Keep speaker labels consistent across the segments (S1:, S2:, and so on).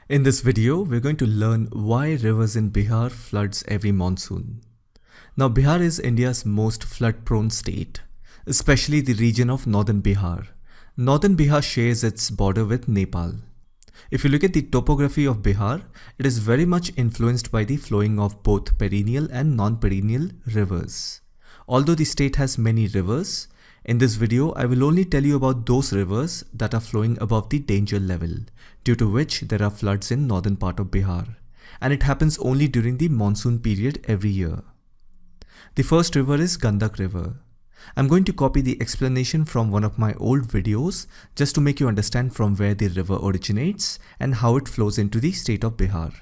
S1: In this video, we're going to learn why rivers in Bihar floods every monsoon. Now, Bihar is India's most flood-prone state, especially the region of northern Bihar. Northern Bihar shares its border with Nepal. If you look at the topography of Bihar, it is very much influenced by the flowing of both perennial and non-perennial rivers. Although the state has many rivers, in this video I will only tell you about those rivers that are flowing above the danger level, due to which there are floods in northern part of Bihar, and it happens only during the monsoon period every year. The first river is Gandak River. I'm going to copy the explanation from one of my old videos just to make you understand from where the river originates and how it flows into the state of Bihar.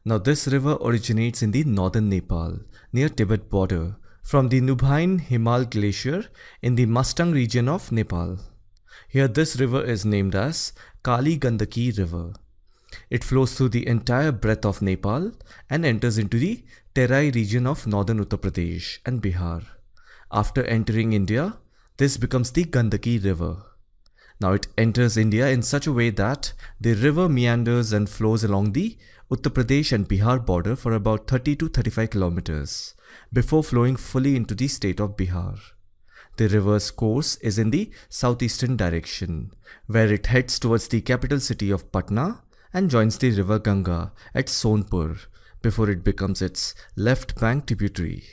S1: Now this river originates in the northern Nepal, near Tibet border, from the Nubhain Himal Glacier in the Mustang region of Nepal. Here this river is named as Kali Gandaki River. It flows through the entire breadth of Nepal and enters into the Terai region of northern Uttar Pradesh and Bihar. After entering India, this becomes the Gandaki River. Now it enters India in such a way that the river meanders and flows along the Uttar Pradesh and Bihar border for about 30 to 35 kilometers before flowing fully into the state of Bihar. The river's course is in the southeastern direction, where it heads towards the capital city of Patna and joins the river Ganga at Sonpur before it becomes its left bank tributary.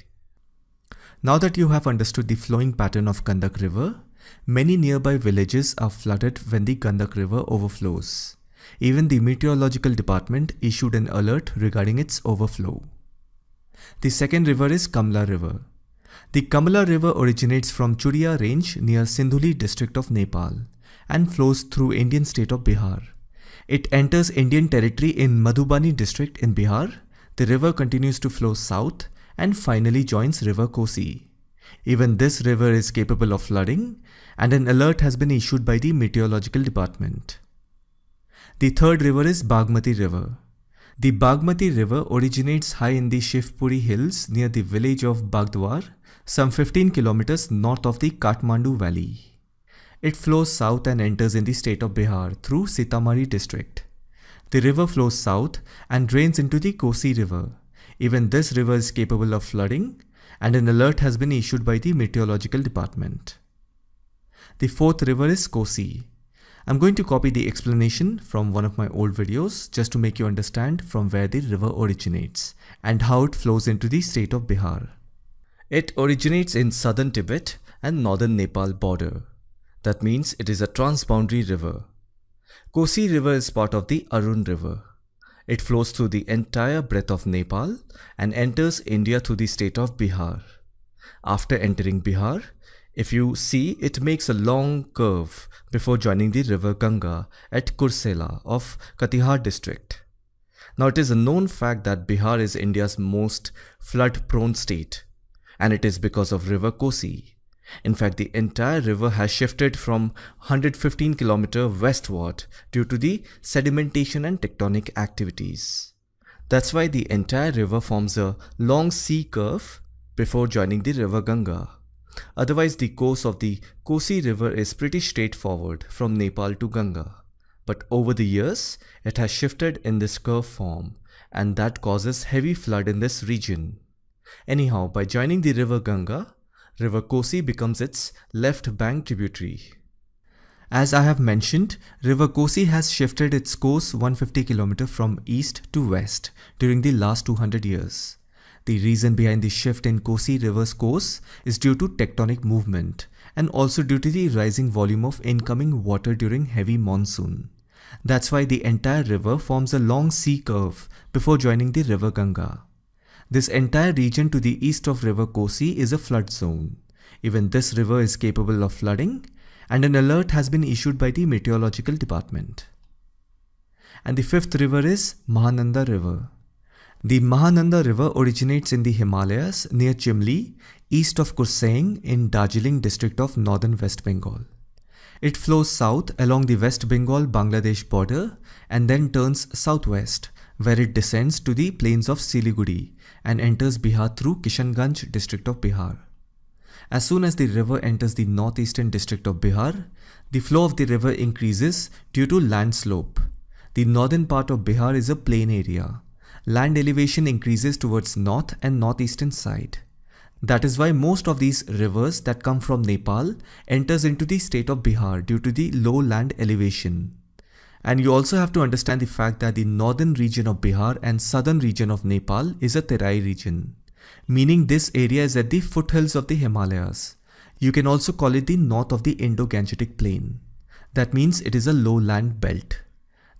S1: Now that you have understood the flowing pattern of Gandak River, many nearby villages are flooded when the Gandak River overflows. Even the meteorological department issued an alert regarding its overflow. The second river is Kamla River. The Kamla River originates from Churia range near Sindhuli district of Nepal and flows through Indian state of Bihar. It enters Indian territory in Madhubani district in Bihar. The river continues to flow south and finally joins river Kosi. Even this river is capable of flooding, and an alert has been issued by the meteorological department. The third river is Bagmati River. The Bagmati River originates high in the Shivpuri hills near the village of Bagdwar, some 15 kilometers north of the Kathmandu valley. It flows south and enters in the state of Bihar through Sitamarhi district. The river flows south and drains into the Kosi River. Even this river is capable of flooding, and an alert has been issued by the meteorological department. The fourth river is Kosi. I'm going to copy the explanation from one of my old videos just to make you understand from where the river originates and how it flows into the state of Bihar. It originates in southern Tibet and northern Nepal border. That means it is a transboundary river. Kosi River is part of the Arun River. It flows through the entire breadth of Nepal and enters India through the state of Bihar. After entering Bihar, if you see, it makes a long curve before joining the river Ganga at Kursela of Katihar district. Now it is a known fact that Bihar is India's most flood-prone state, and it is because of river Kosi. In fact, the entire river has shifted from 115 km westward due to the sedimentation and tectonic activities. That's why the entire river forms a long C curve before joining the river Ganga. Otherwise, the course of the Kosi River is pretty straightforward from Nepal to Ganga. But over the years, it has shifted in this curve form, and that causes heavy flood in this region. Anyhow, by joining the river Ganga, river Kosi becomes its left bank tributary. As I have mentioned, river Kosi has shifted its course 150 km from east to west during the last 200 years. The reason behind the shift in Kosi river's course is due to tectonic movement and also due to the rising volume of incoming water during heavy monsoon. That's why the entire river forms a long C curve before joining the river Ganga. This entire region to the east of river Kosi is a flood zone. Even this river is capable of flooding, and an alert has been issued by the meteorological department. And the fifth river is Mahananda River. The Mahananda River originates in the Himalayas near Chimli, east of Kurseong in Darjeeling district of northern West Bengal. It flows south along the West Bengal-Bangladesh border and then turns southwest, where it descends to the plains of Siliguri and enters Bihar through Kishanganj district of Bihar. As soon as the river enters the northeastern district of Bihar, the flow of the river increases due to land slope. The northern part of Bihar is a plain area. Land elevation increases towards north and northeastern side. That is why most of these rivers that come from Nepal enters into the state of Bihar due to the low land elevation. And you also have to understand the fact that the northern region of Bihar and southern region of Nepal is a Terai region, meaning this area is at the foothills of the Himalayas. You can also call it the north of the Indo-Gangetic Plain. That means it is a lowland belt.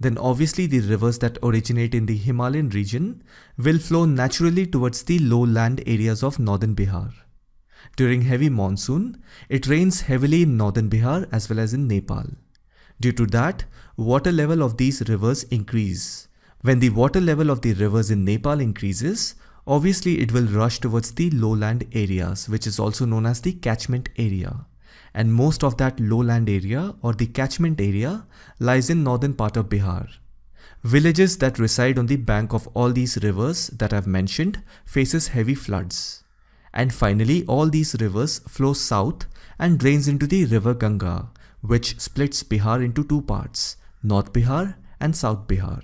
S1: Then obviously the rivers that originate in the Himalayan region will flow naturally towards the lowland areas of northern Bihar. During heavy monsoon, it rains heavily in northern Bihar as well as in Nepal. Due to that, water level of these rivers increase. When the water level of the rivers in Nepal increases, obviously it will rush towards the lowland areas, which is also known as the catchment area. And most of that lowland area or the catchment area lies in northern part of Bihar. Villages that reside on the bank of all these rivers that I've mentioned faces heavy floods. And finally, all these rivers flow south and drains into the river Ganga, which splits Bihar into two parts, North Bihar and South Bihar.